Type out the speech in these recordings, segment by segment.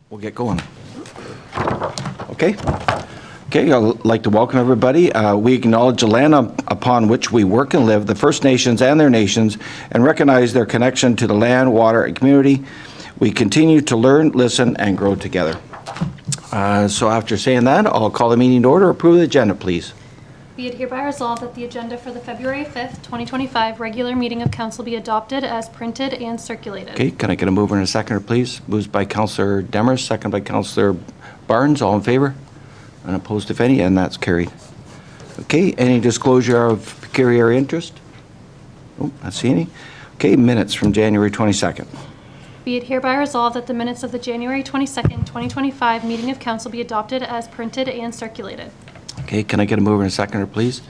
We'll get going. Okay. Okay, I'd like to welcome everybody. We acknowledge the land upon which we work and live, the First Nations and their nations, and recognize their connection to the land, water, and community. We continue to learn, listen, and grow together. So after saying that, I'll call the meeting to order. Approve the agenda, please. Be it hereby resolved that the agenda for the February 5th, 2025 regular meeting of council be adopted as printed and circulated. Okay, can I get a mover and a seconder, please? Moved by Councillor Demers, second by Councillor Barnes. All in favor? And opposed, if any, and that's carried. Okay, any disclosure of pecuniary interest? Oh, I see any. Okay, minutes from January 22nd. Be it hereby resolved that the minutes of the January 22nd, 2025 meeting of council be adopted as printed and circulated. Okay, can I get a mover and a seconder, please?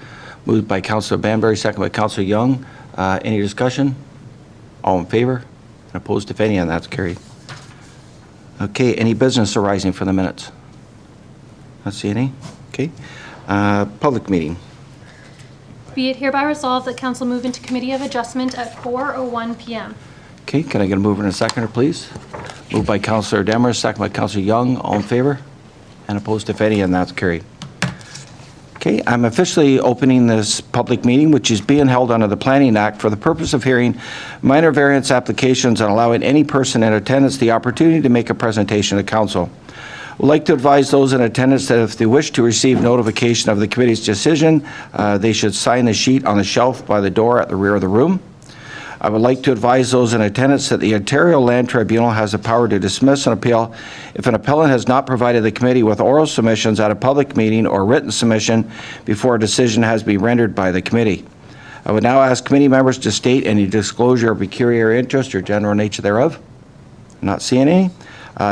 Moved by Councillor Banbury, second by Councillor Young. Any discussion? All in favor? And opposed, if any, and that's carried. Okay, any business arising from the minutes? Not see any. Okay. Public meeting. Be it hereby resolved that council move into committee of adjustment at 4:01 p.m. Okay, can I get a mover and a seconder, please? Moved by Councillor Demers, second by Councillor Young. All in favor? And opposed, if any, and that's carried. Okay, I'm officially opening this public meeting, which is being held under the Planning Act for the purpose of hearing minor variance applications and allowing any person in attendance the opportunity to make a presentation to council. I would like to advise those in attendance that if they wish to receive notification of the committee's decision, they should sign the sheet on the shelf by the door at the rear of the room. I would like to advise those in attendance that the Ontario Land Tribunal has the power to dismiss an appeal if an appellant has not provided the committee with oral submissions at a public meeting or written submission before a decision has been rendered by the committee. I would now ask committee members to state any disclosure of pecuniary interest or general nature thereof. Not seeing any.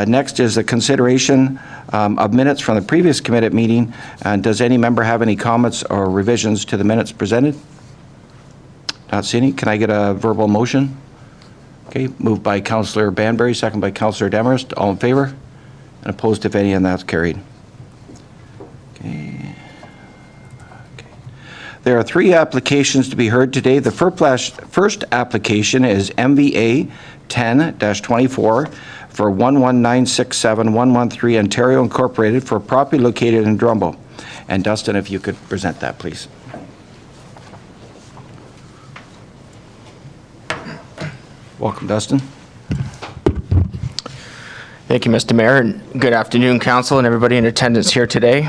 Next is the consideration of minutes from the previous committee meeting. And does any member have any comments or revisions to the minutes presented? Not seeing any. Can I get a verbal motion? Okay, moved by Councillor Banbury, second by Councillor Demers. All in favor? And opposed, if any, and that's carried. Okay. There are 3 applications to be heard today. The first application is MVA 10-24 for 11967113 Ontario Incorporated for property located in Drumbo. And Dustin, if you could present that, please. Welcome, Dustin. Thank you, Mr. Mayor, and good afternoon, Council, and everybody in attendance here today.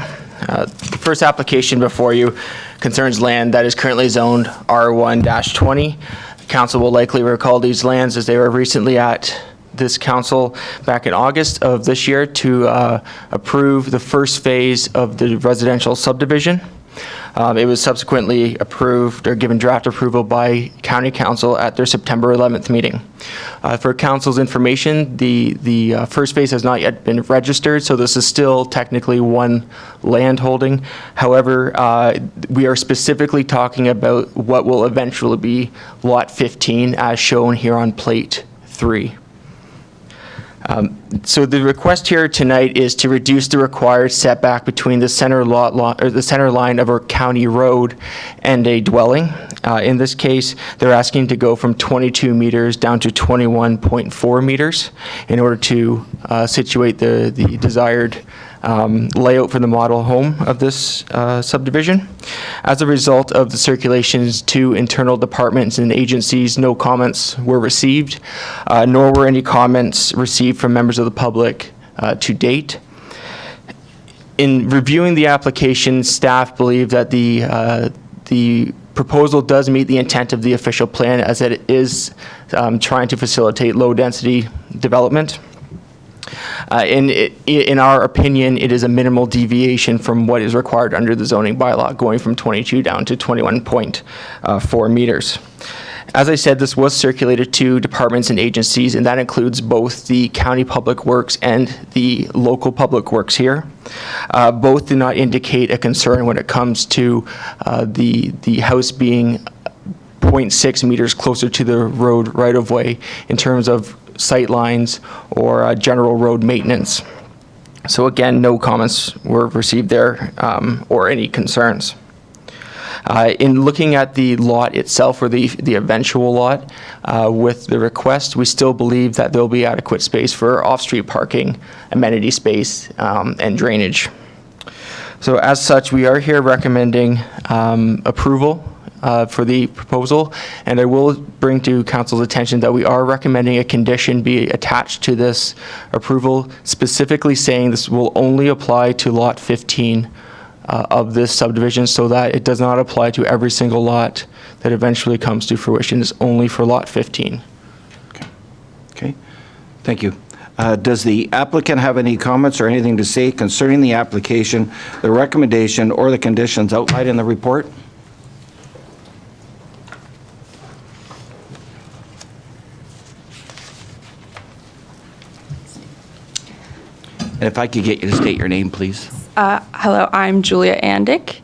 The first application before you concerns land that is currently zoned R1-20. Council will likely recall these lands as they were recently at this council back in August of this year to approve the first phase of the residential subdivision. It was subsequently approved or given draft approval by County Council at their September 11th meeting. For Council's information, the first phase has not yet been registered, so this is still technically one land holding. However, we are specifically talking about what will eventually be Lot 15 as shown here on Plate 3. So the request here tonight is to reduce the required setback between the center lot or the center line of our county road and a dwelling. In this case, they're asking to go from 22 meters down to 21.4 meters in order to situate the desired layout for the model home of this subdivision. As a result of the circulations to internal departments and agencies, no comments were received, nor were any comments received from members of the public to date. In reviewing the application, staff believe that the proposal does meet the intent of the official plan, as it is trying to facilitate low-density development. In our opinion, it is a minimal deviation from what is required under the zoning bylaw, going from 22 down to 21.4 meters. As I said, this was circulated to departments and agencies, and that includes both the County Public Works and the local Public Works here. Both do not indicate a concern when it comes to the house being 0.6 meters closer to the road right-of-way in terms of sight lines or general road maintenance. So again, no comments were received there or any concerns. In looking at the lot itself, or the eventual lot, with the request, we still believe that there'll be adequate space for off-street parking, amenity space, and drainage. So as such, we are here recommending approval for the proposal, and I will bring to council's attention that we are recommending a condition be attached to this approval, specifically saying this will only apply to lot 15 of this subdivision, so that it does not apply to every single lot that eventually comes to fruition. It's only for lot 15. Okay, thank you. Does the applicant have any comments or anything to say concerning the application, the recommendation, or the conditions outlined in the report? And if I could get you to state your name, please. Hello, I'm Julia Andick,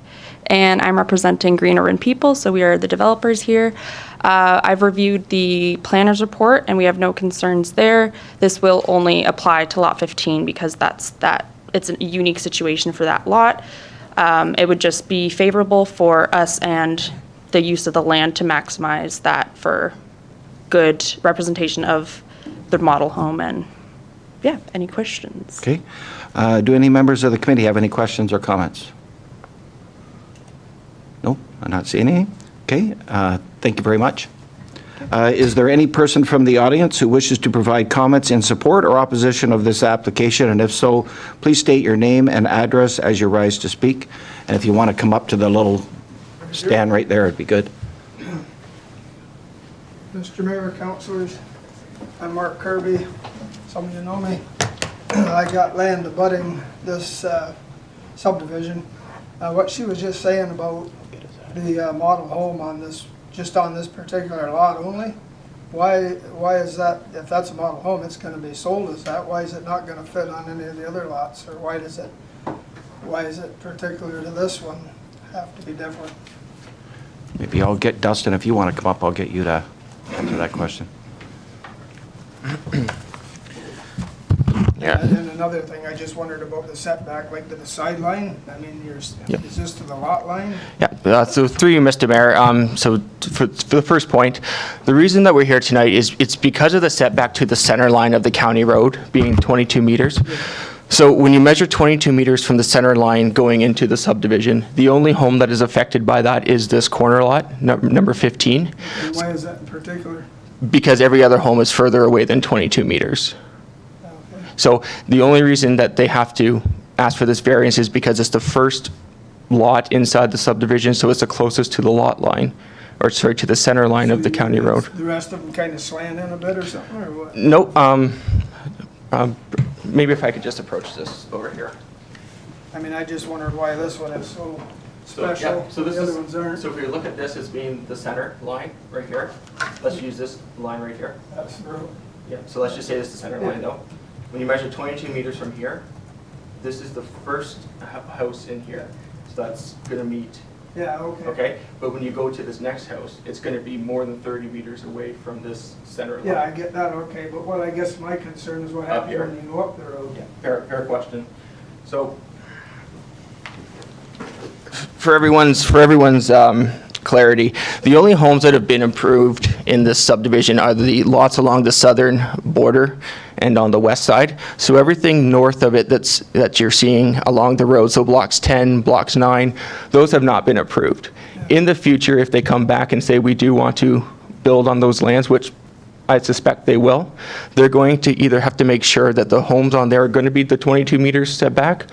and I'm representing Green Urban People, so we are the developers here. I've reviewed the planner's report, and we have no concerns there. This will only apply to lot 15 because it's a unique situation for that lot. It would just be favorable for us and the use of the land to maximize that for good representation of the model home. And yeah, any questions? Okay. Do any members of the committee have any questions or comments? No, I'm not seeing any. Okay, thank you very much. Is there any person from the audience who wishes to provide comments in support or opposition of this application? And if so, please state your name and address as you rise to speak. And if you want to come up to the little stand right there, it'd be good. Mr. Mayor, councilors, I'm Mark Kirby. Some of you know me. I got land abutting this subdivision. What she was just saying about the model home on this, just on this particular lot only, why is that? If that's a model home, it's going to be sold as that. Why is it not going to fit on any of the other lots, or why is it particular to this one have to be different? Maybe I'll get Dustin, if you want to come up, I'll get you to answer that question. Yeah. And another thing, I just wondered about the setback, like to the sideline. I mean, is this to the lot line? Yeah, so through you, Mr. Mayor, so for the first point, the reason that we're here tonight is it's because of the setback to the center line of the county road being 22 meters. So when you measure 22 meters from the center line going into the subdivision, the only home that is affected by that is this corner lot, number 15. And why is that in particular? Because every other home is further away than 22 meters. So the only reason that they have to ask for this variance is because it's the first lot inside the subdivision, so it's the closest to the lot line, or sorry, to the center line of the county road. The rest of them kind of slant in a bit or something, or what? No, maybe if I could just approach this over here. I mean, I just wondered why this one is so special. So this The other ones aren't. so if we look at this as being the center line right here, let's use this line right here. That's the road. Yeah, so let's just say this is the center line though. When you measure 22 meters from here, this is the first house in here. So that's gonna meet, Yeah, okay. okay? But when you go to this next house, it's gonna be more than 30 meters away from this center line. Yeah, I get that, okay, but what I guess my concern is what Up happens here. when you go up the road. Yeah, fair question. So, for everyone's clarity, the only homes that have been improved in this subdivision are the lots along the southern border and on the west side. So everything north of it that you're seeing along the road, so blocks 10, blocks 9, those have not been approved. In the future, if they come back and say we do want to build on those lands, which I suspect they will, they're going to either have to make sure that the homes on there are going to be the 22 meters setback,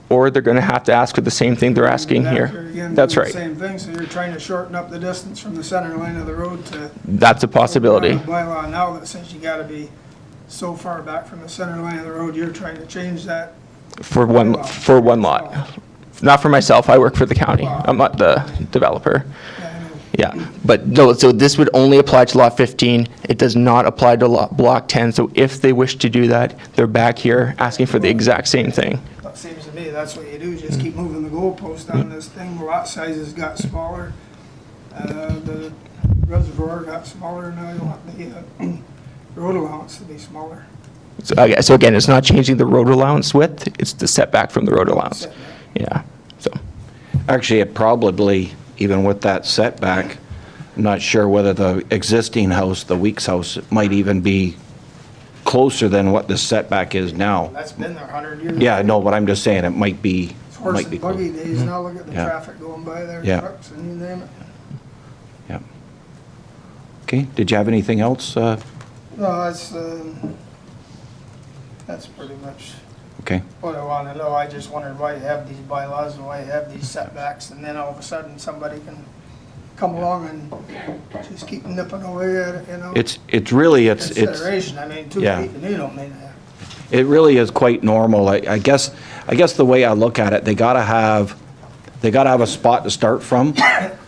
or they're going to have to ask for the same thing they're asking After here. again, That's doing right. the same thing, so you're trying to shorten up the distance from the center line of the road to. That's a possibility. Bylaw now that says you gotta be so far back from the center line of the road, you're trying to change that. For one lot. Not for myself, I work for the county. I'm not the developer. Yeah, I know. Yeah, but no, so this would only apply to lot 15. It does not apply to block 10. So if they wish to do that, they're back here asking for the exact same thing. It seems to me that's what you do, just keep moving the goalpost on this thing. The lot sizes got smaller. The reservoir got smaller, now you want the road allowance to be smaller. So again, it's not changing the road allowance width, it's the setback from the road allowance. Yeah, so. Actually, it probably even with that setback, I'm not sure whether the existing house, the Weeks house, might even be closer than what the setback is now. That's been there 100 years. Yeah, no, but I'm just saying it might be, It's horse might be and close. buggy days now, look at the Yeah. traffic going by there, Yeah. trucks and you name it. Yeah. Okay, did you have anything else? No, that's pretty much Okay, what I want to know. I just wondered why you have these bylaws and why you have these setbacks, and then all of a sudden somebody can come along and just keep nipping away at it, you know? it's really, it's, Consideration, I mean, 2 yeah. feet, and you don't mean that. it really is quite normal. I guess the way I look at it, they gotta have a spot to start from,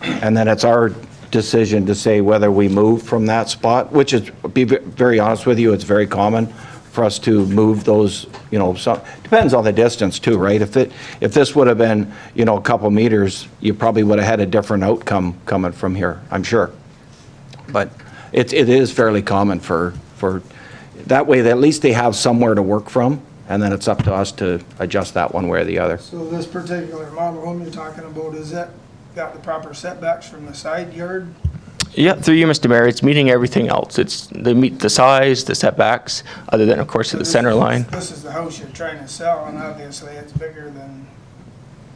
and then it's our decision to say whether we move from that spot, which is, be very honest with you, it's very common for us to move those, you know, so, depends on the distance too, right? If this would have been, you know, a couple meters, you probably would have had a different outcome coming from here, I'm sure. But it is fairly common for, that way, at least they have somewhere to work from, and then it's up to us to adjust that one way or the other. So this particular model home you're talking about, is that got the proper setbacks from the side yard? Yeah, through you, Mr. Mayor, it's meeting everything else. They meet the size, the setbacks, other than, of course, the center line. This is the house you're trying to sell, and obviously it's bigger than,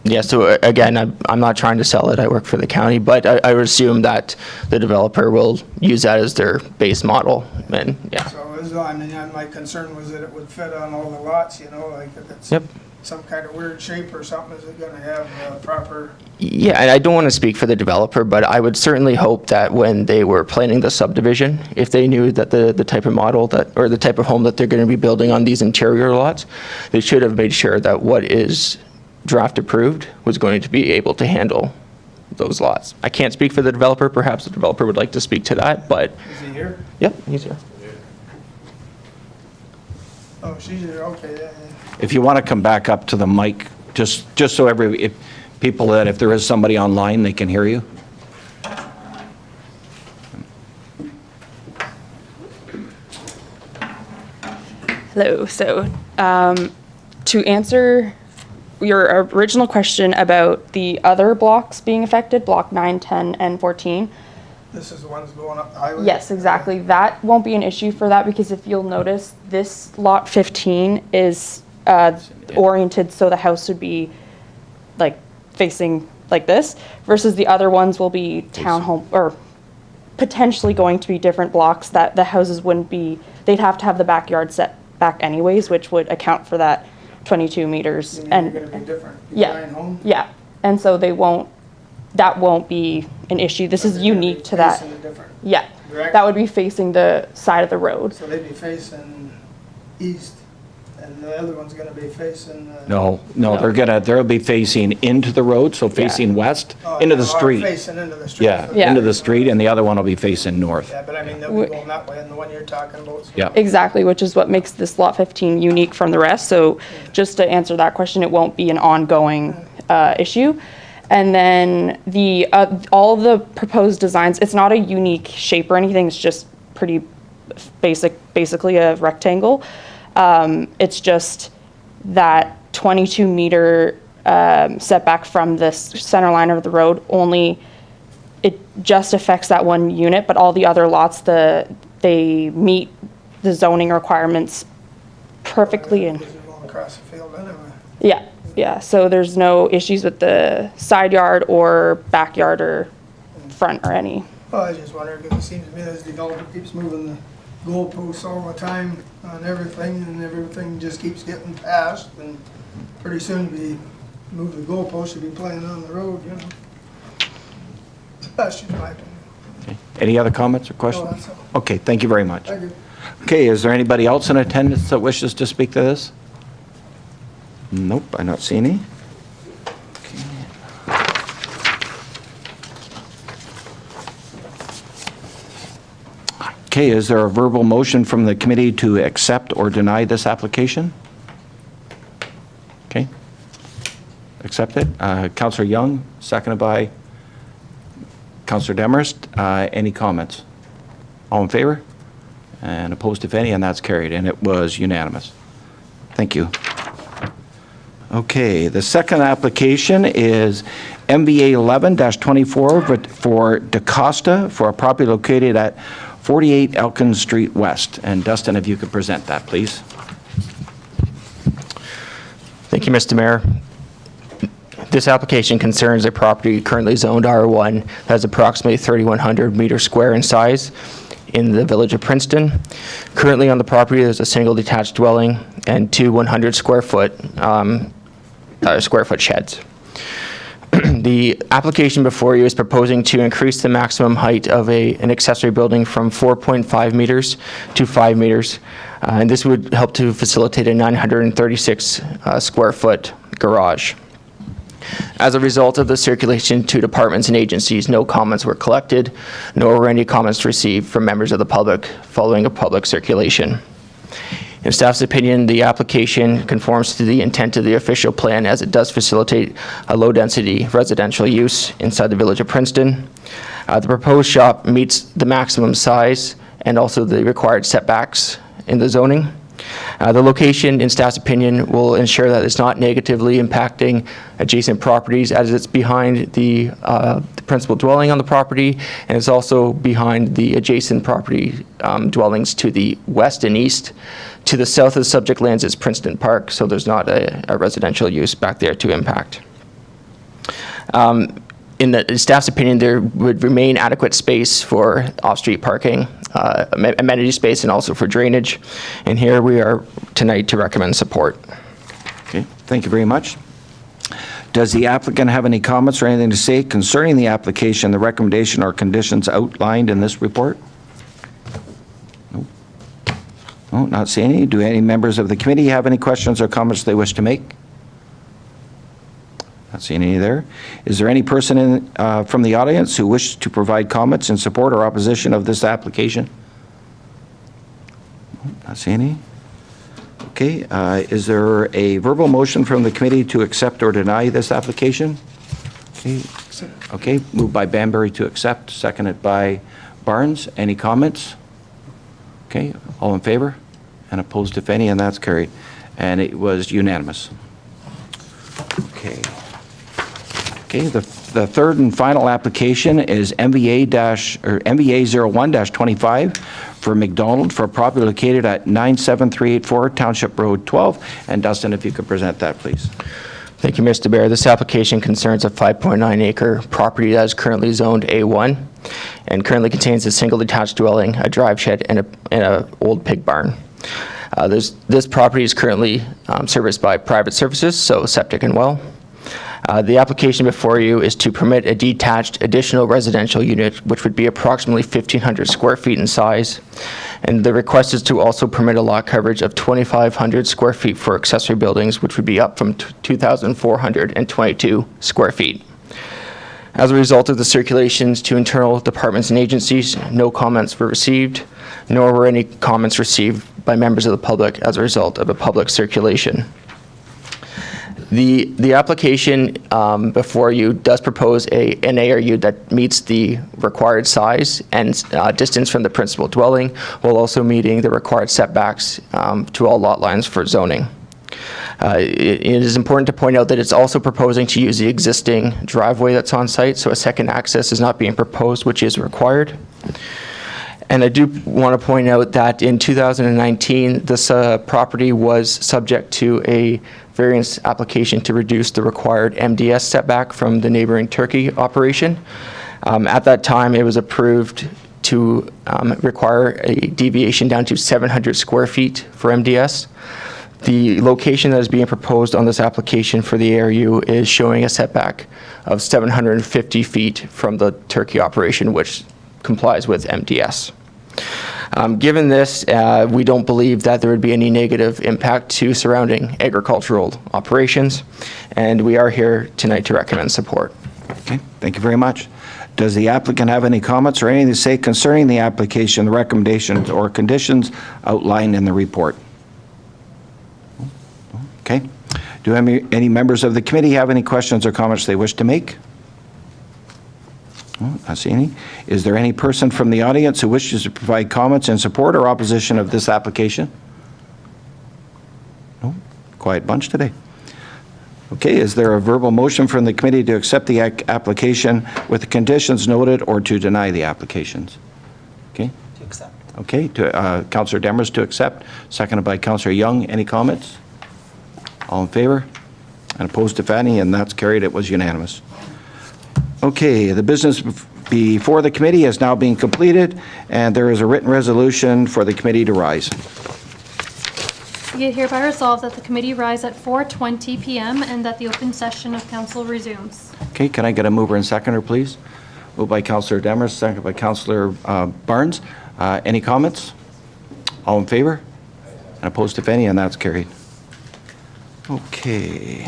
Yeah, so again, I'm not trying to sell it. I work for the county, but I would assume that the developer will use that as their base model, and, yeah. so I mean, my concern was that it would fit on all the lots, you know, like if it's Yep. some kind of weird shape or something, is it gonna have proper? Yeah, and I don't want to speak for the developer, but I would certainly hope that when they were planning the subdivision, if they knew that the type of model that, or the type of home that they're going to be building on these interior lots, they should have made sure that what is draft approved was going to be able to handle those lots. I can't speak for the developer. Perhaps the developer would like to speak to that, but, Is he here? yep, he's here. Oh, she's here, okay, yeah, yeah. If you want to come back up to the mic, just so if there is somebody online, they can hear you. Hello. So, to answer your original question about the other blocks being affected, block 9, 10, and 14, This is the ones going up the highway? yes, exactly. That won't be an issue for that because if you'll notice, this lot 15 is oriented so the house would be like facing like this, versus the other ones will be townhome or potentially going to be different blocks that the houses wouldn't be. They'd have to have the backyard set back anyways, which would account for that 22 meters. You mean And they're gonna be different yeah, design home? yeah, and so that won't be an issue. This is They're gonna be unique to that. facing a different Yeah, direction? that would be facing the side of the road. So they'd be facing east, and the other one's gonna be facing? No, they'll be facing into the road, so facing west, into the street. Facing into the street. Yeah, so- Yeah. into the street, and the other one will be facing north. Yeah, but I mean, they'll be going that way, and the one you're talking about. Yeah. Exactly, which is what makes this lot 15 unique from the rest. So just to answer that question, it won't be an ongoing issue. And then all the proposed designs, it's not a unique shape or anything, it's just pretty basically a rectangle. It's just that 22-meter setback from this center line of the road only, it just affects that one unit, but all the other lots, they meet the zoning requirements perfectly. And Because you're going across the field anyway. yeah, so there's no issues with the side yard or backyard or front or any. Well, I just wondered, because it seems to me this developer keeps moving the goalposts all the time on everything, and everything just keeps getting passed, and pretty soon be, move the goalposts, you'll be playing on the road, you know? That's just my opinion. Any other comments or No, questions? that's all. Okay, thank you very much. Thank you. Okay, is there anybody else in attendance that wishes to speak to this? Nope, I not see any. Okay, is there a verbal motion from the committee to accept or deny this application? Okay. Accept it. Councillor Young, seconded by Councillor Demarest. Any comments? All in favor? And opposed, if any, and that's carried, and it was unanimous. Thank you. Okay, the second application is MVA 11-24 for DaCosta for a property located at 48 Elkin Street West. And Dustin, if you could present that, please. Thank you, Mr. Mayor. This application concerns a property currently zoned R1 that has approximately 3,100 meters square in size in the village of Princeton. Currently on the property, there's a single detached dwelling and two 100 square foot sheds. The application before you is proposing to increase the maximum height of an accessory building from 4.5 meters to 5 meters. And this would help to facilitate a 936 square foot garage. As a result of the circulation to departments and agencies, no comments were collected, nor were any comments received from members of the public following a public circulation. In staff's opinion, the application conforms to the intent of the official plan as it does facilitate a low-density residential use inside the village of Princeton. The proposed shop meets the maximum size and also the required setbacks in the zoning. The location, in staff's opinion, will ensure that it's not negatively impacting adjacent properties as it's behind the principal dwelling on the property, and it's also behind the adjacent property dwellings to the west and east. To the south of the subject lands is Princeton Park, so there's not a residential use back there to impact. In the staff's opinion, there would remain adequate space for off-street parking, amenity space, and also for drainage. And here we are tonight to recommend support. Okay, thank you very much. Does the applicant have any comments or anything to say concerning the application, the recommendation, or conditions outlined in this report? No. No, not seeing any. Do any members of the committee have any questions or comments they wish to make? Not seeing any there. Is there any person from the audience who wishes to provide comments in support or opposition of this application? Not seeing any. Okay, is there a verbal motion from the committee to accept or deny this application? Okay, moved by Banbury to accept, seconded by Barnes. Any comments? Okay, all in favor? And opposed if any, and that's carried. And it was unanimous. Okay. Okay, the third and final application is MVA 01-25 for McDonald for a property located at 97384 Township Road 12. And Dustin, if you could present that, please. Thank you, Mr. Bear. This application concerns a 5.9 acre property that is currently zoned A1 and currently contains a single detached dwelling, a drive shed, and a old pig barn. This property is currently serviced by private services, so septic and well. The application before you is to permit a detached additional residential unit, which would be approximately 1,500 square feet in size. And the request is to also permit a lot coverage of 2,500 square feet for accessory buildings, which would be up from 2,422 square feet. As a result of the circulations to internal departments and agencies, no comments were received, nor were any comments received by members of the public as a result of a public circulation. The application before you does propose an ARU that meets the required size and distance from the principal dwelling, while also meeting the required setbacks to all lot lines for zoning. It is important to point out that it's also proposing to use the existing driveway that's on site, so a second access is not being proposed, which is required. And I do want to point out that in 2019, this property was subject to a variance application to reduce the required MDS setback from the neighboring turkey operation. At that time, it was approved to require a deviation down to 700 square feet for MDS. The location that is being proposed on this application for the ARU is showing a setback of 750 feet from the turkey operation, which complies with MDS. Given this, we don't believe that there would be any negative impact to surrounding agricultural operations, and we are here tonight to recommend support. Okay, thank you very much. Does the applicant have any comments or anything to say concerning the application, the recommendations, or conditions outlined in the report? Okay. Do any members of the committee have any questions or comments they wish to make? I see any. Is there any person from the audience who wishes to provide comments in support or opposition of this application? No? Quiet bunch today. Okay, is there a verbal motion from the committee to accept the application with the conditions noted or to deny the applications? Okay? To accept. Okay, Councillor Demers to accept, seconded by Councillor Young. Any comments? All in favor? And opposed if any, and that's carried. It was unanimous. Okay, the business before the committee is now being completed, and there is a written resolution for the committee to rise. Be it hereby resolved that the committee rise at 4:20 PM and that the open session of council resumes. Okay, can I get a mover and seconder, please? Moved by Councillor Demers, seconded by Councillor Barnes. Any comments? All in favor? And opposed if any, and that's carried. Okay.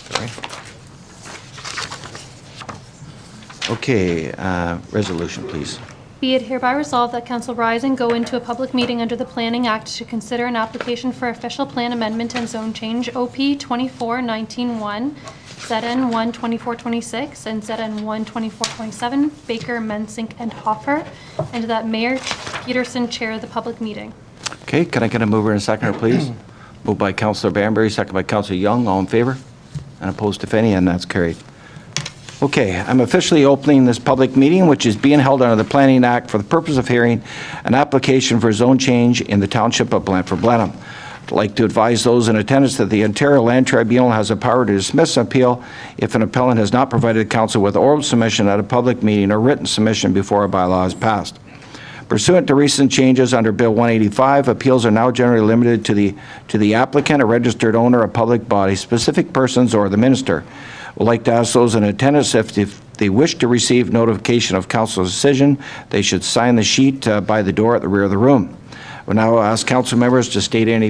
Sorry. Okay, resolution, please. Be it hereby resolved that council rise and go into a public meeting under the Planning Act to consider an application for official plan amendment and zone change OP 24-19-1, ZN 1-2426, and ZN 1-2427, Baker, Mensink, and Hoffer, and that Mayor Peterson chair the public meeting. Okay, can I get a mover and a seconder, please? Moved by Councillor Banbury, seconded by Councillor Young. All in favor? And opposed if any, and that's carried. Okay, I'm officially opening this public meeting, which is being held under the Planning Act for the purpose of hearing an application for zone change in the Township of Blandford-Blenheim. I'd like to advise those in attendance that the Ontario Land Tribunal has the power to dismiss an appeal if an appellant has not provided council with oral submission at a public meeting or written submission before a bylaw is passed. Pursuant to recent changes under Bill 185, appeals are now generally limited to the applicant, a registered owner, a public body, specific persons, or the minister. Would like to ask those in attendance if they wish to receive notification of council's decision, they should sign the sheet by the door at the rear of the room. We'll now ask council members to state any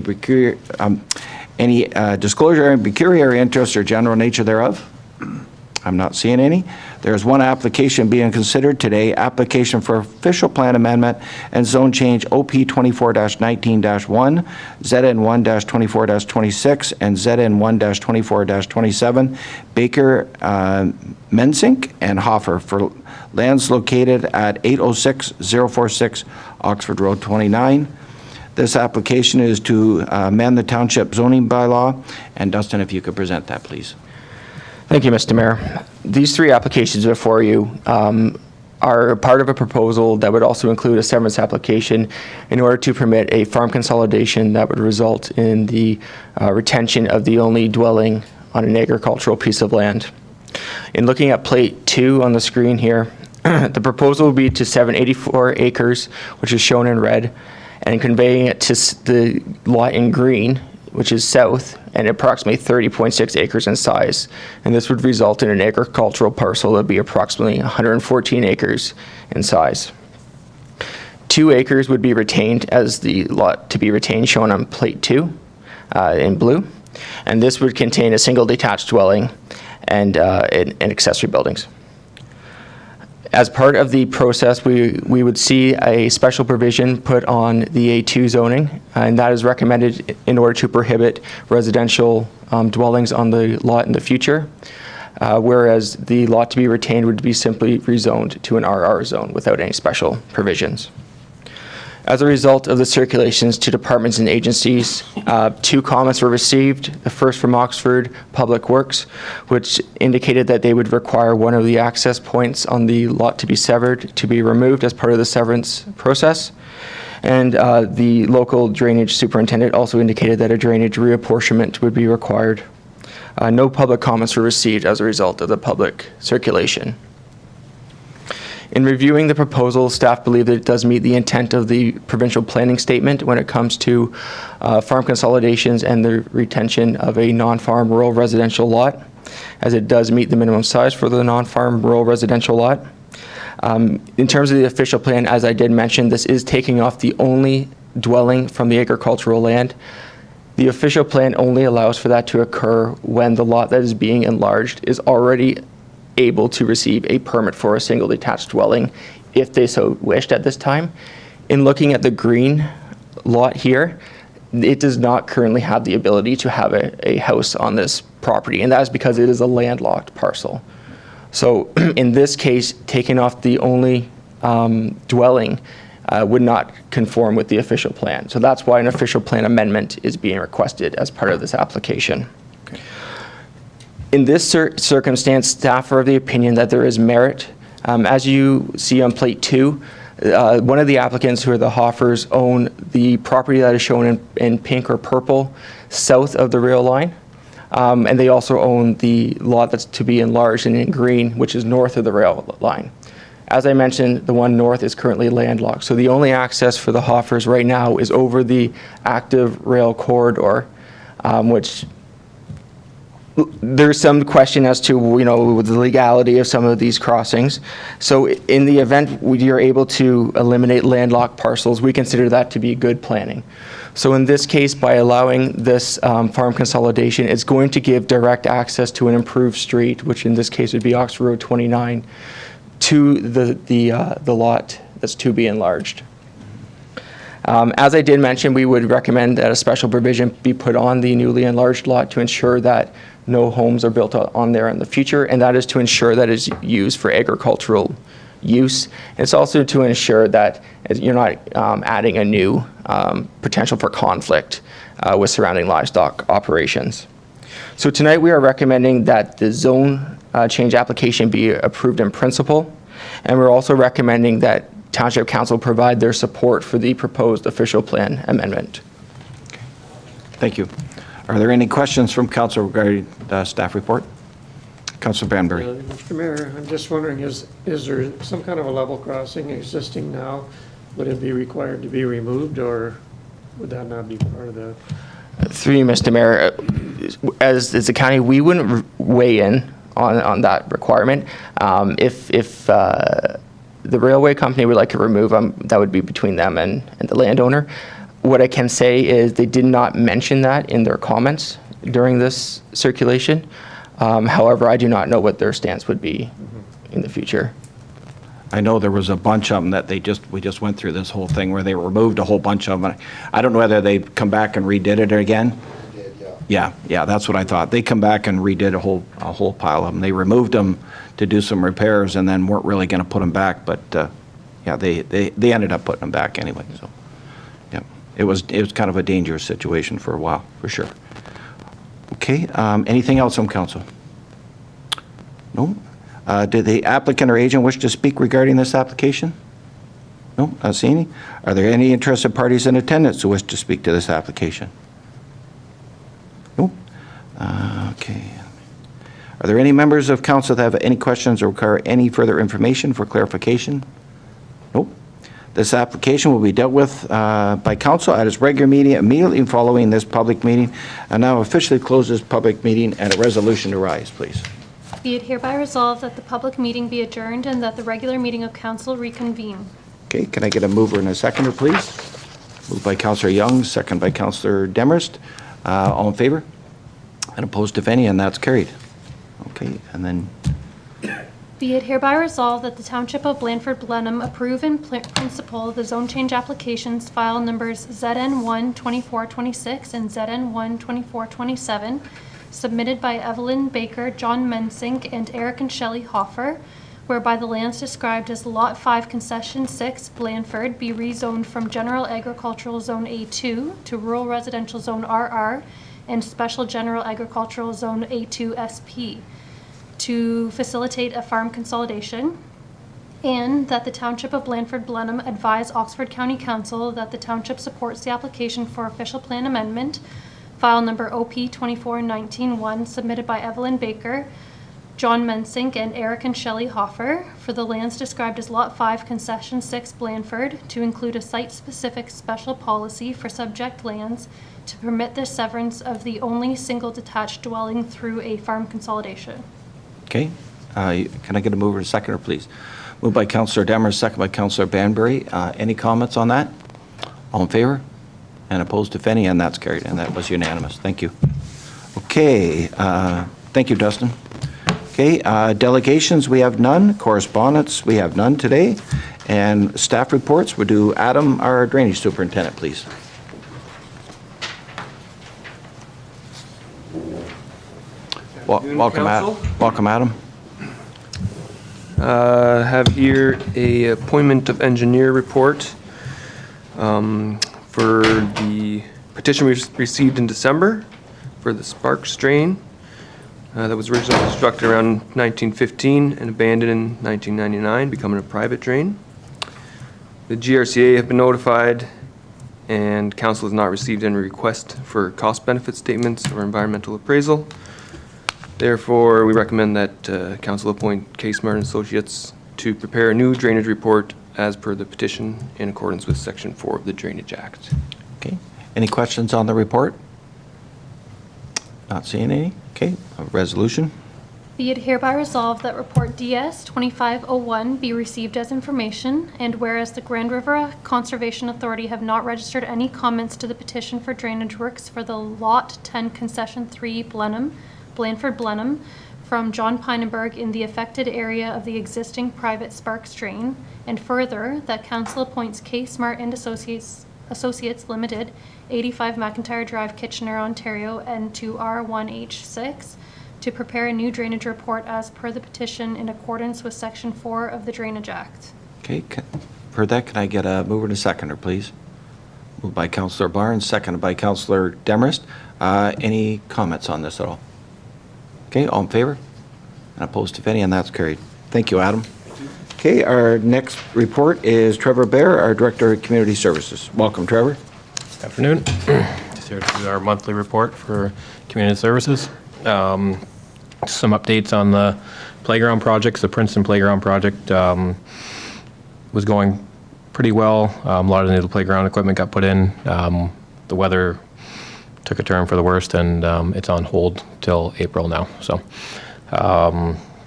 disclosure and pecuniary interest or general nature thereof. I'm not seeing any. There's one application being considered today, application for official plan amendment and zone change OP 24-19-1, ZN 1-24-26, and ZN 1-24-27, Baker, Mensink, and Hoffer for lands located at 806046 Oxford Road 29. This application is to amend the township zoning bylaw. And Dustin, if you could present that, please. Thank you, Mr. Mayor. These three applications before you are part of a proposal that would also include a severance application in order to permit a farm consolidation that would result in the retention of the only dwelling on an agricultural piece of land. In looking at plate 2 on the screen here, the proposal would be to 784 acres, which is shown in red, and conveying it to the lot in green, which is south, and approximately 30.6 acres in size. And this would result in an agricultural parcel that would be approximately 114 acres in size. 2 acres would be retained as the lot to be retained, shown on plate 2 in blue. And this would contain a single detached dwelling and accessory buildings. As part of the process, we would see a special provision put on the A2 zoning, and that is recommended in order to prohibit residential dwellings on the lot in the future, whereas the lot to be retained would be simply rezoned to an RR zone without any special provisions. As a result of the circulations to departments and agencies, 2 comments were received. The first from Oxford Public Works, which indicated that they would require one of the access points on the lot to be severed to be removed as part of the severance process. And the local drainage superintendent also indicated that a drainage reapportionment would be required. No public comments were received as a result of the public circulation. In reviewing the proposal, staff believe that it does meet the intent of the provincial planning statement when it comes to farm consolidations and the retention of a non-farm rural residential lot, as it does meet the minimum size for the non-farm rural residential lot. In terms of the official plan, as I did mention, this is taking off the only dwelling from the agricultural land. The official plan only allows for that to occur when the lot that is being enlarged is already able to receive a permit for a single detached dwelling if they so wished at this time. In looking at the green lot here, it does not currently have the ability to have a house on this property, and that is because it is a landlocked parcel. So in this case, taking off the only dwelling would not conform with the official plan. So that's why an official plan amendment is being requested as part of this application. In this circumstance, staff are of the opinion that there is merit. As you see on plate 2, one of the applicants, who are the Hoffers, own the property that is shown in pink or purple south of the rail line. And they also own the lot that's to be enlarged and in green, which is north of the rail line. As I mentioned, the one north is currently landlocked. So the only access for the Hoffers right now is over the active rail corridor, which there's some question as to, the legality of some of these crossings. So in the event you're able to eliminate landlocked parcels, we consider that to be good planning. So in this case, by allowing this farm consolidation, it's going to give direct access to an improved street, which in this case would be Oxford Road 29, to the lot that's to be enlarged. As I did mention, we would recommend that a special provision be put on the newly enlarged lot to ensure that no homes are built on there in the future, and that is to ensure that it's used for agricultural use. It's also to ensure that you're not adding a new potential for conflict with surrounding livestock operations. So tonight we are recommending that the zone change application be approved in principle, and we're also recommending that Township Council provide their support for the proposed official plan amendment. Thank you. Are there any questions from council regarding the staff report? Councilor Banbury. Mr. Mayor, I'm just wondering, is there some kind of a level crossing existing now? Would it be required to be removed, or would that not be part of the? Through you, Mr. Mayor, as a county, we wouldn't weigh in on that requirement. If the railway company would like to remove them, that would be between them and the landowner. What I can say is they did not mention that in their comments during this circulation. However, I do not know what their stance would be in the future. I know there was a bunch of them that we just went through this whole thing where they removed a whole bunch of them. I don't know whether they come back and redid it again. They did, yeah. Yeah, that's what I thought. They come back and redid a whole pile of them. They removed them to do some repairs and then weren't really going to put them back, but yeah, they ended up putting them back anyway. So yeah, it was kind of a dangerous situation for a while, for sure. Okay, anything else from council? No? Did the applicant or agent wish to speak regarding this application? No, not seeing any. Are there any interested parties in attendance who wish to speak to this application? No? Okay. Are there any members of council that have any questions or require any further information for clarification? Nope. This application will be dealt with by council at its regular meeting immediately following this public meeting. And now officially close this public meeting and a resolution to rise, please. Be it hereby resolved that the public meeting be adjourned and that the regular meeting of council reconvene. Okay, can I get a mover and a seconder, please? Moved by Councillor Young, second by Councillor Demarest. All in favor? And opposed, if any, and that's carried. Okay, and then Be it hereby resolved that the Township of Blandford-Blenheim approve in principle the zone change applications file numbers ZN1-2426 and ZN1-2427 submitted by Evelyn Baker, John Mensink, and Eric and Shelley Hoffer, whereby the lands described as Lot 5 Concession 6 Blandford be rezoned from General Agricultural Zone A2 to Rural Residential Zone RR and Special General Agricultural Zone A2 SP to facilitate a farm consolidation, and that the Township of Blandford-Blenheim advise Oxford County Council that the township supports the application for official plan amendment, file number OP 2419-1, submitted by Evelyn Baker, John Mensink, and Eric and Shelley Hoffer for the lands described as Lot 5 Concession 6 Blandford to include a site-specific special policy for subject lands to permit the severance of the only single detached dwelling through a farm consolidation. okay, can I get a mover and a seconder, please? Moved by Councillor Demers, second by Councillor Banbury. Any comments on that? All in favor? And opposed, if any, and that's carried, and that was unanimous. Thank you. Okay, thank you, Dustin. Okay, delegations, we have none. Correspondence, we have none today. And staff reports, we'll do Adam, our drainage superintendent, please. Welcome, Adam. Welcome, Adam. Have here a appointment of engineer report. For the petition we received in December for the Sparks drain that was originally constructed around 1915 and abandoned in 1999, becoming a private drain. The GRCA have been notified, and council has not received any request for cost benefit statements or environmental appraisal. Therefore, we recommend that council appoint Case Martin Associates to prepare a new drainage report as per the petition in accordance with Section 4 of the Drainage Act. Okay. Any questions on the report? Not seeing any. Okay. A resolution. Be it hereby resolved that Report DS 2501 be received as information, and whereas the Grand River Conservation Authority have not registered any comments to the petition for drainage works for the Lot 10 Concession 3 Blandford-Blenheim from John Pinenberg in the affected area of the existing private Sparks drain, and further, that council appoints K. Smart and Associates Limited, 85 McIntyre Drive, Kitchener, Ontario, N2R1H6, to prepare a new drainage report as per the petition in accordance with Section 4 of the Drainage Act. Okay. For that, can I get a mover and a seconder, please? Moved by Councillor Barnes, seconded by Councillor Demarest. Any comments on this at all? Okay, all in favor? And opposed, if any, and that's carried. Thank you, Adam. Okay, our next report is Trevor Bear, our Director of Community Services. Welcome, Trevor. Afternoon. Just here to do our monthly report for community services. Some updates on the playground projects. The Princeton Playground project was going pretty well. A lot of the new playground equipment got put in. The weather took a turn for the worst, and it's on hold till April now. So,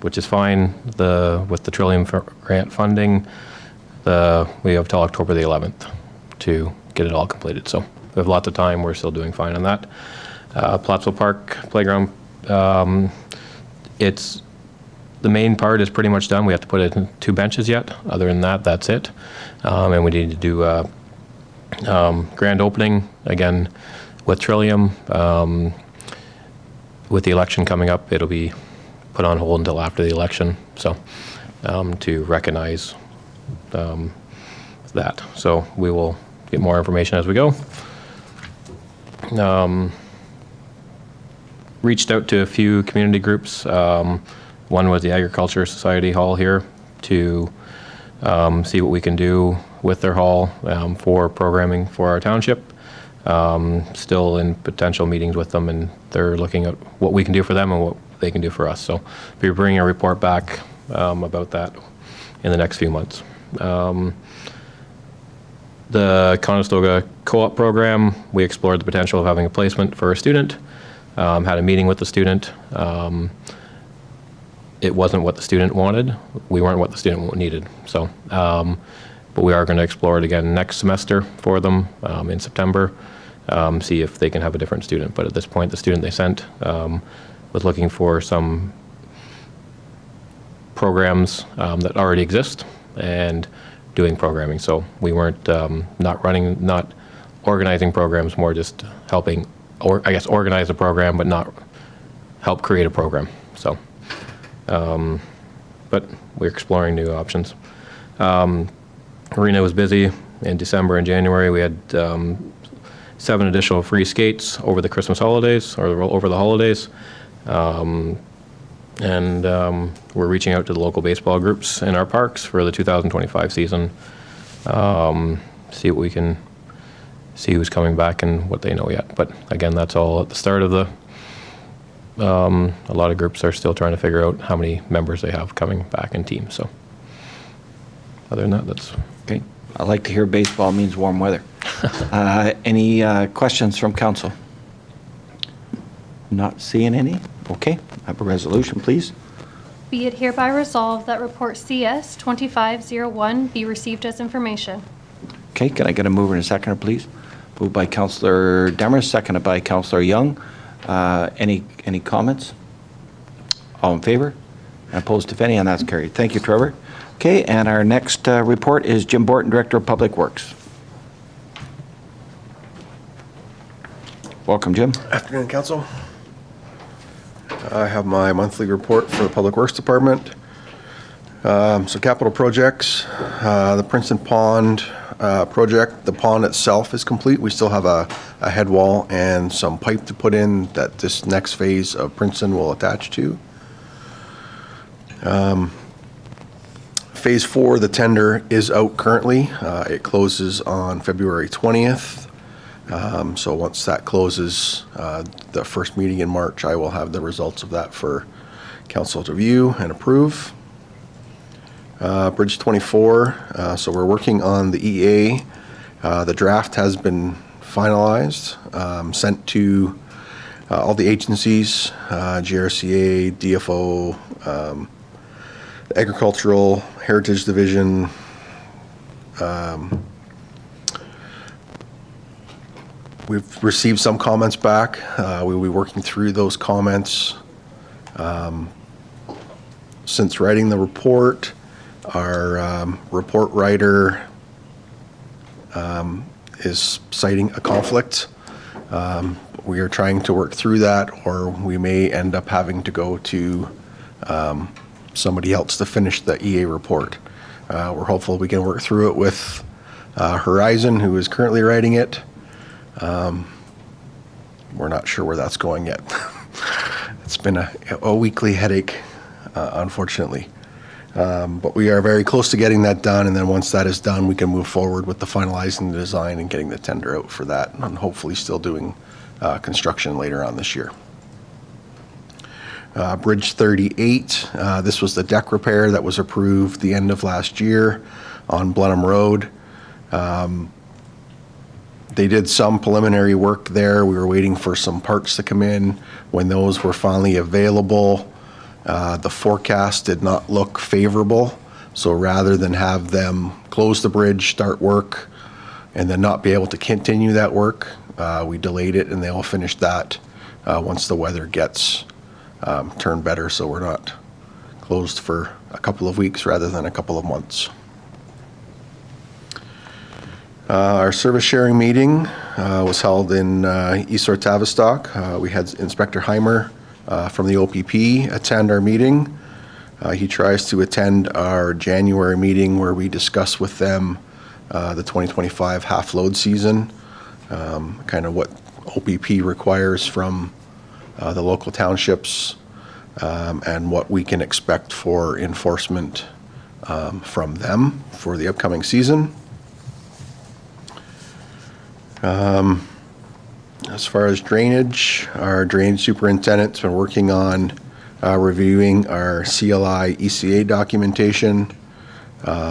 which is fine. With the Trillium grant funding, we have till October the 11th to get it all completed. So we have lots of time. We're still doing fine on that. Plattsville Park Playground, the main part is pretty much done. We have to put in 2 benches yet. Other than that, that's it. And we need to do grand opening again with Trillium. With the election coming up, it'll be put on hold until after the election. So to recognize that. So we will get more information as we go. Reached out to a few community groups. One was the Agriculture Society Hall here to see what we can do with their hall for programming for our township. Still in potential meetings with them, and they're looking at what we can do for them and what they can do for us. So we're bringing a report back about that in the next few months. The Conestoga Co-op program, we explored the potential of having a placement for a student. Had a meeting with the student. It wasn't what the student wanted. We weren't what the student needed. So, but we are going to explore it again next semester for them in September. See if they can have a different student. But at this point, the student they sent was looking for some programs that already exist and doing programming. So we weren't not organizing programs, more just helping, or I guess organize a program, but not help create a program. So, but we're exploring new options. Arena was busy in December and January. We had 7 additional free skates over the Christmas holidays, or over the holidays. And we're reaching out to the local baseball groups in our parks for the 2025 season. See what we can see who's coming back and what they know yet. But again, that's all at the start of the. A lot of groups are still trying to figure out how many members they have coming back in teams. So other than that, that's Okay. I like to hear baseball means warm weather. Any questions from council? Not seeing any? Okay. Have a resolution, please. Be it hereby resolved that Report CS 2501 be received as information. Okay, can I get a mover and a seconder, please? Moved by Councillor Demers, seconded by Councillor Young. Any comments? All in favor? And opposed, if any, and that's carried. Thank you, Trevor. Okay, and our next report is Jim Borton, Director of Public Works. Welcome, Jim. Afternoon, Council. I have my monthly report for the Public Works Department. So capital projects, the Princeton Pond project. The pond itself is complete. We still have a head wall and some pipe to put in that this next phase of Princeton will attach to. Phase 4, the tender is out currently. It closes on February 20th. So once that closes, the first meeting in March, I will have the results of that for council to view and approve. Bridge 24, so we're working on the EA. The draft has been finalized, sent to all the agencies, GRCA, DFO, the Agricultural Heritage Division, we've received some comments back. We'll be working through those comments. Since writing the report, our report writer is citing a conflict. We are trying to work through that, or we may end up having to go to somebody else to finish the EA report. We're hopeful we can work through it with Horizon, who is currently writing it. We're not sure where that's going yet. It's been a weekly headache, unfortunately. But we are very close to getting that done, and then once that is done, we can move forward with the finalizing the design and getting the tender out for that, and hopefully still doing construction later on this year. Bridge 38, this was the deck repair that was approved the end of last year on Blenheim Road. They did some preliminary work there. We were waiting for some parts to come in. When those were finally available, the forecast did not look favorable. So rather than have them close the bridge, start work, and then not be able to continue that work, we delayed it, and they all finished that once the weather gets turned better, so we're not closed for a couple of weeks rather than a couple of months. Our service sharing meeting was held in East Tavistock. We had Inspector Heimer from the OPP attend our meeting. He tries to attend our January meeting where we discuss with them the 2025 half-load season, kind of what OPP requires from the local townships, and what we can expect for enforcement from them for the upcoming season. As far as drainage, our drainage superintendent's been working on reviewing our CLI ECA documentation,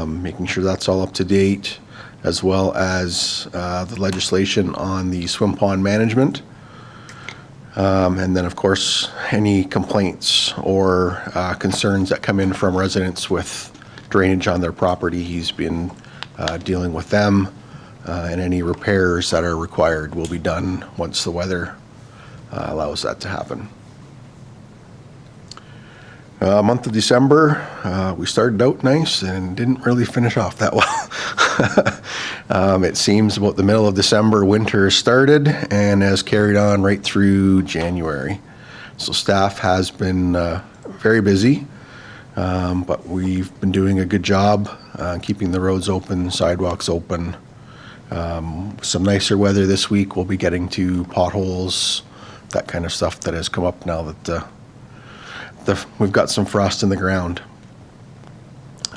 making sure that's all up to date, as well as the legislation on the swim pond management. And then, of course, any complaints or concerns that come in from residents with drainage on their property, he's been dealing with them. And any repairs that are required will be done once the weather allows that to happen. Month of December, we started out nice and didn't really finish off that well. It seems about the middle of December, winter started and has carried on right through January. So staff has been very busy, but we've been doing a good job keeping the roads open, sidewalks open. Some nicer weather this week. We'll be getting to potholes, that kind of stuff that has come up now that we've got some frost in the ground.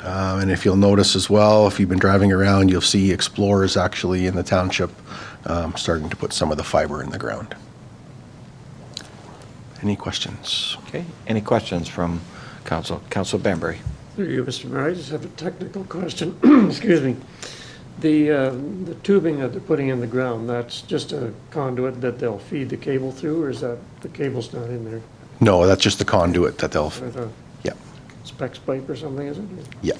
And if you'll notice as well, if you've been driving around, you'll see explorers actually in the township starting to put some of the fiber in the ground. Any questions? Okay, any questions from council? Councilor Banbury. Through you, Mr. Mayor, I just have a technical question. Excuse me. The tubing that they're putting in the ground, that's just a conduit that they'll feed the cable through, or is that the cable's not in there? No, that's just the conduit that they'll, With a yeah, specs pipe or something, is it? yeah.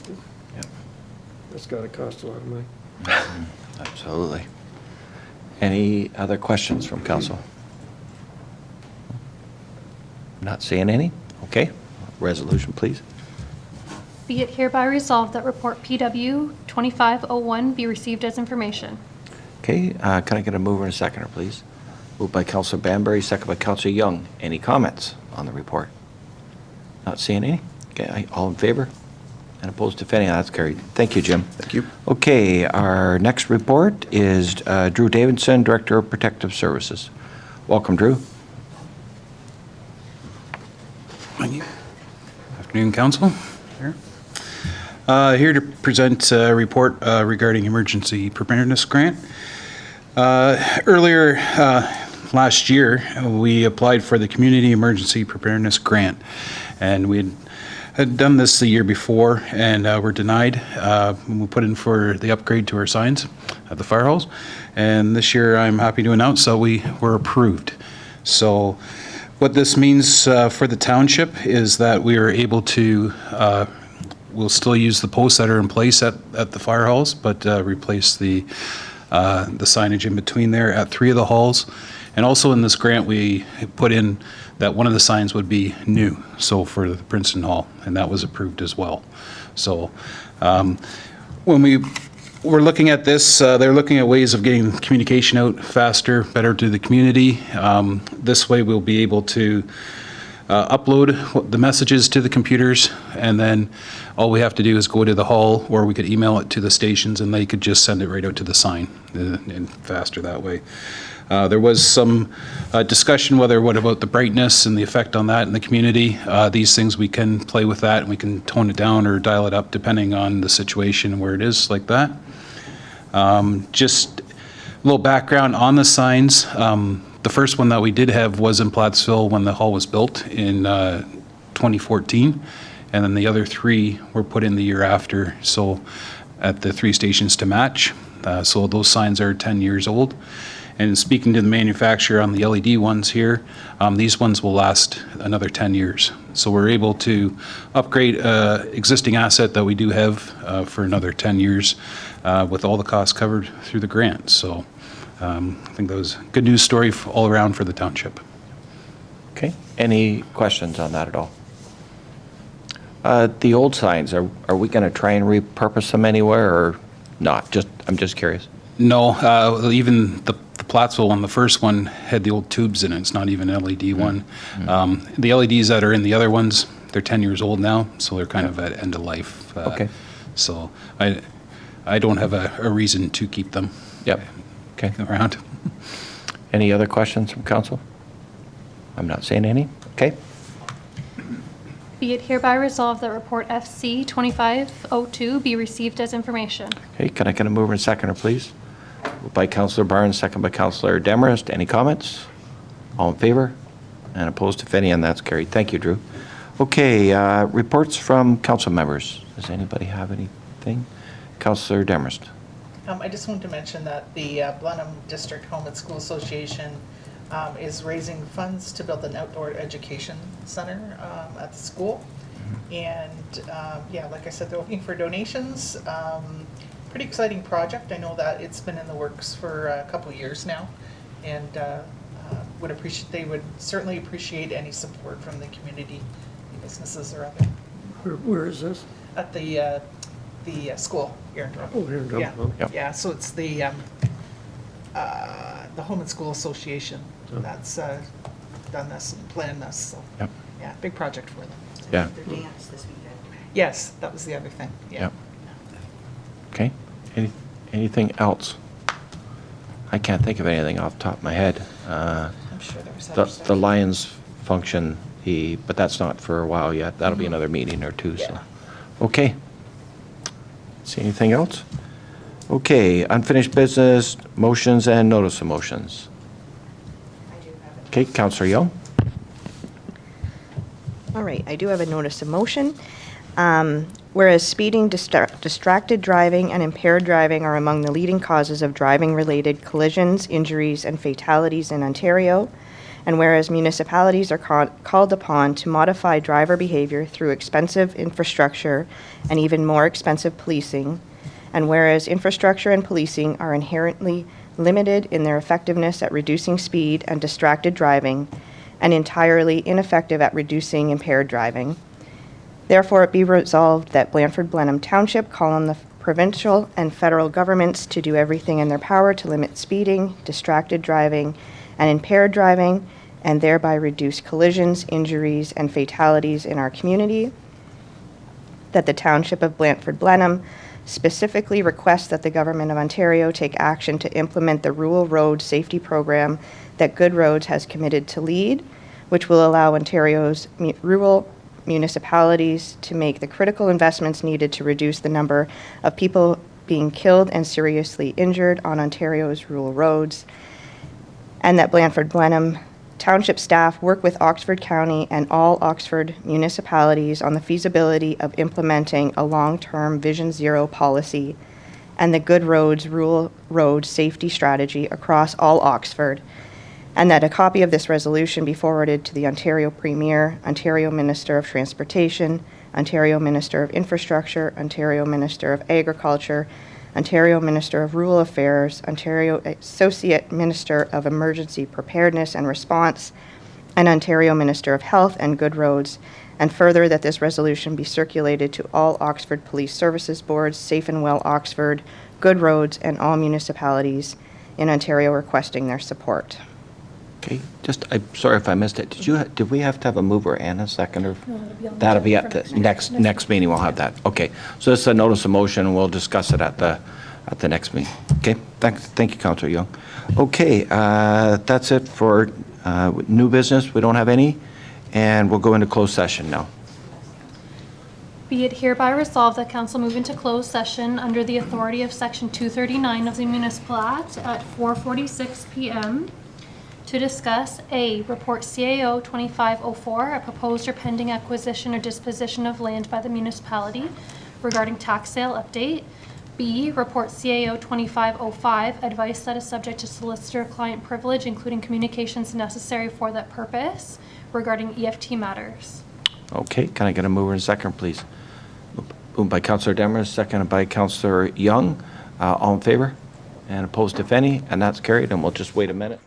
That's gotta cost a lot of money. Absolutely. Any other questions from council? Not seeing any? Okay, resolution, please. Be it hereby resolved that report PW 2501 be received as information. Okay, can I get a mover and a seconder, please? Moved by Councilor Banbury, second by Councilor Young. Any comments on the report? Not seeing any? Okay, all in favor? And opposed, if any, that's carried. Thank you, Jim. Thank you. Okay, our next report is Drew Davidson, Director of Protective Services. Welcome, Drew. Thank you. Afternoon, Council. Here to present a report regarding emergency preparedness grant. Earlier last year, we applied for the Community Emergency Preparedness Grant, and we had done this the year before and were denied. We put in for the upgrade to our signs at the fire halls, and this year I'm happy to announce that we were approved. So what this means for the township is that we are able to, we'll still use the posts that are in place at the fire halls, but replace the signage in between there at 3 of the halls. And also in this grant, we put in that one of the signs would be new, so for the Princeton Hall, and that was approved as well. So when we were looking at this, they're looking at ways of getting communication out faster, better to the community. This way we'll be able to upload the messages to the computers, and then all we have to do is go to the hall, or we could email it to the stations and they could just send it right out to the sign, and faster that way. There was some discussion what about the brightness and the effect on that in the community. These things, we can play with that and we can tone it down or dial it up depending on the situation and where it is, like that. Just a little background on the signs. The first one that we did have was in Plattsville when the hall was built in 2014, and then the other 3 were put in the year after, so at the 3 stations to match. So those signs are 10 years old. And speaking to the manufacturer on the LED ones here, these ones will last another 10 years. So we're able to upgrade existing asset that we do have for another 10 years with all the costs covered through the grant. So I think that was a good news story all around for the township. Okay, any questions on that at all? The old signs, are we going to try and repurpose them anywhere or not? I'm just curious. No, even the Plattsville one, the first one, had the old tubes in it. It's not even an LED one. The LEDs that are in the other ones, they're 10 years old now, so they're kind of at end of life. Okay. So I don't have a reason to keep them. Yep. Okay. Around. Any other questions from council? I'm not seeing any. Okay. Be it hereby resolved that report FC 2502 be received as information. Okay, can I get a mover and seconder, please? Moved by Councillor Barnes, second by Councillor Demarest. Any comments? All in favor? And opposed, if any, and that's carried. Thank you, Drew. Okay, reports from council members. Does anybody have anything? Councillor Demarest. I just wanted to mention that the Blenheim District Home and School Association is raising funds to build an outdoor education center at the school. And yeah, like I said, they're looking for donations. Pretty exciting project. I know that it's been in the works for a couple of years now, and they would certainly appreciate any support from the community, businesses or other. Where is this? At the school here in Toronto. Oh, here in Toronto. Yeah, yeah. So it's the Home and School Association that's done this and planned this. So Yep. yeah, big project for them. Yeah. Their dance this weekend. Yes, that was the other thing. Yeah. Yep. Okay. Anything else? I can't think of anything off the top of my head. I'm sure there was other The stuff. Lions function, but that's not for a while yet. That'll be another meeting or two. So, okay. See anything else? Okay. Unfinished business, motions, and notice of motions. I do have it. Okay, Councillor Young. All right, I do have a notice of motion. Whereas speeding, distracted driving, and impaired driving are among the leading causes of driving-related collisions, injuries, and fatalities in Ontario, and whereas municipalities are called upon to modify driver behavior through expensive infrastructure and even more expensive policing, and whereas infrastructure and policing are inherently limited in their effectiveness at reducing speed and distracted driving, and entirely ineffective at reducing impaired driving. Therefore, it be resolved that Blandford-Blenheim Township call on the provincial and federal governments to do everything in their power to limit speeding, distracted driving, and impaired driving, and thereby reduce collisions, injuries, and fatalities in our community. that the Township of Blandford-Blenheim specifically requests that the Government of Ontario take action to implement the Rural Road Safety Program that Good Roads has committed to lead, which will allow Ontario's rural municipalities to make the critical investments needed to reduce the number of people being killed and seriously injured on Ontario's rural roads, and that Blandford-Blenheim Township staff work with Oxford County and all Oxford municipalities on the feasibility of implementing a long-term Vision Zero policy and the Good Roads Rural Road Safety Strategy across all Oxford, and that a copy of this resolution be forwarded to the Ontario Premier, Ontario Minister of Transportation, Ontario Minister of Infrastructure, Ontario Minister of Agriculture, Ontario Minister of Rural Affairs, Ontario Associate Minister of Emergency Preparedness and Response, and Ontario Minister of Health and Good Roads, and further that this resolution be circulated to all Oxford Police Services Boards, Safe and Well Oxford, Good Roads, and all municipalities in Ontario requesting their support. Okay, I'm sorry if I missed it. Did we have to have a mover and a seconder? That'll be at the next meeting, we'll have that. Okay, so this is a notice of motion, and we'll discuss it at the next meeting. Okay, thank you, Councillor Young. Okay, that's it for new business. We don't have any, and we'll go into closed session now. Be it hereby resolved that council move into closed session under the authority of Section 239 of the Municipal Act at 4:46 p.m. to discuss A, report CAO 2504, a proposed or pending acquisition or disposition of land by the municipality regarding tax sale update. B, report CAO 2505, advice that is subject to solicitor-client privilege, including communications necessary for that purpose regarding EFT matters. Okay, can I get a mover and second, please? Moved by Councillor Demers, seconded by Councillor Young. All in favor? And opposed, if any, and that's carried, and we'll just wait a minute.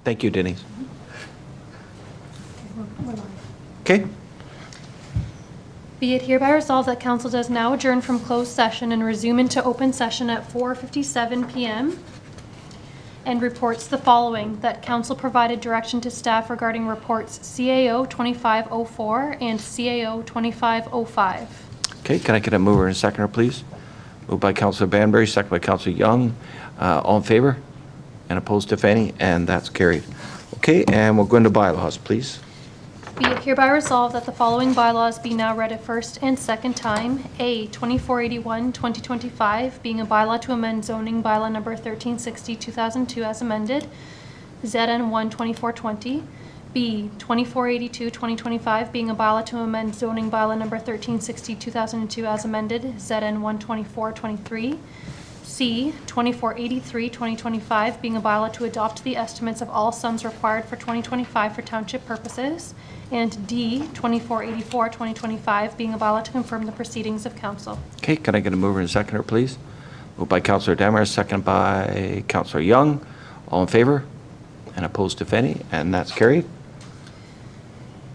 Thank you, Denise. Okay, Be it hereby resolved that council does now adjourn from closed session and resume into open session at 4:57 PM and reports the following: that council provided direction to staff regarding reports CAO 2504 and CAO 2505. okay, can I get a mover and a seconder, please? Moved by Councilor Banbury, second by Councilor Young. All in favor? And opposed, if any? And that's carried. Okay, and we'll go into bylaws, please. Be it hereby resolved that the following bylaws be now read a first and second time. A, 2481, 2025, being a bylaw to amend zoning bylaw number 1360, 2002 as amended, ZN 1, 2420. B, 2482, 2025, being a bylaw to amend zoning bylaw number 1360, 2002 as amended, ZN 1, 2423. C, 2483, 2025, being a bylaw to adopt the estimates of all sums required for 2025 for township purposes. And D, 2484, 2025, being a bylaw to confirm the proceedings of council. Okay, can I get a mover and a seconder, please? Moved by Councilor Demers, second by Councilor Young. All in favor? And opposed, if any? And that's carried.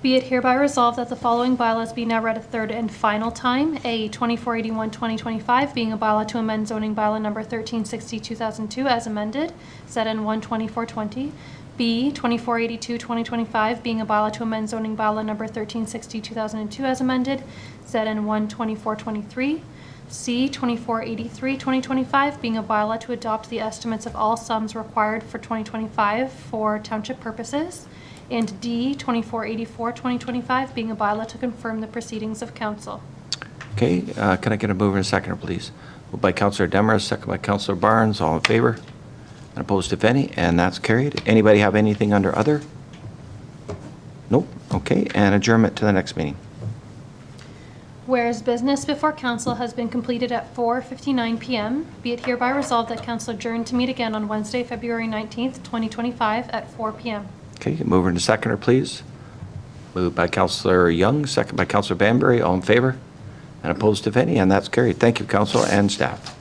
Be it hereby resolved that the following bylaws be now read a third and final time. A, 2481, 2025, being a bylaw to amend zoning bylaw number 1360, 2002 as amended, ZN 1, 2420. B, 2482, 2025, being a bylaw to amend zoning bylaw number 1360, 2002 as amended, ZN 1, 2423. C, 2483, 2025, being a bylaw to adopt the estimates of all sums required for 2025 for township purposes. And D, 2484, 2025, being a bylaw to confirm the proceedings of council. Okay, can I get a mover and a seconder, please? Moved by Councilor Demers, second by Councilor Barnes. All in favor? And opposed, if any? And that's carried. Anybody have anything under other? Nope. Okay, and adjournment to the next meeting. Whereas business before council has been completed at 4:59 PM, be it hereby resolved that council adjourn to meet again on Wednesday, February 19th, 2025 at 4 PM. Okay, mover and a seconder, please. Moved by Councilor Young, second by Councilor Banbury. All in favor? And opposed, if any? And that's carried. Thank you, council and staff.